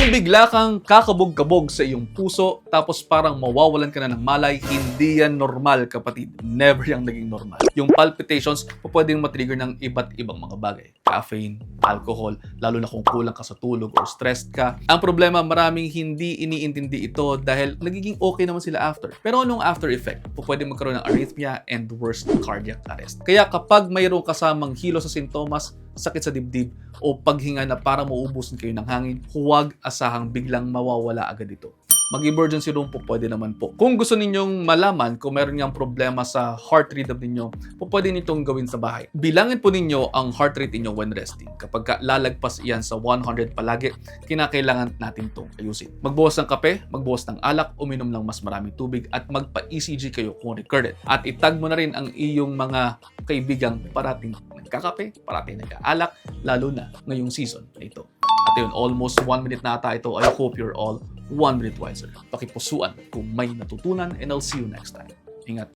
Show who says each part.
Speaker 1: Yung bigla kang kakabog-kabog sa iyong puso, tapos parang mawawalan ka na ng malay, hindi yan normal, kapatid. Never yung naging normal. Yung palpitations, pwedeng matrigger ng iba't ibang mga bagay. Caffeine, alcohol, lalo na kung kulang ka sa tulog or stressed ka. Ang problema, maraming hindi iniintindi ito dahil nagiging okay naman sila after. Pero anong after effect? Pwedeng magkaroon ng arrhythmia and worst, cardiac arrest. Kaya kapag mayroong kasamang hilo sa sintomas, sakit sa dibdib, o paghinga na para mauubusan kayo ng hangin, huwag asahang biglang mawawala agad ito. Mag-emergency room po, pwede naman po. Kung gusto ninyong malaman kung meron niyang problema sa heart rhythm ninyo, pwede nitong gawin sa bahay. Bilangin po ninyo ang heart rate ninyo when resting. Kapag lalagpas iyan sa 100 palagi, kinakailangan natin itong ayusin. Magbuhos ng kape, magbuhos ng alak, uminom ng mas maraming tubig, at magpa-ECG kayo kung recurrent. At itag mo na rin ang iyong mga kaibigang parating nagkakape, parating nag-aalak, lalo na ngayong season na ito. At yun, almost 1 minute na ata ito. I hope you're all 1 minute wiser. Pakipusuan kung may natutunan, and I'll see you next time. Ingat.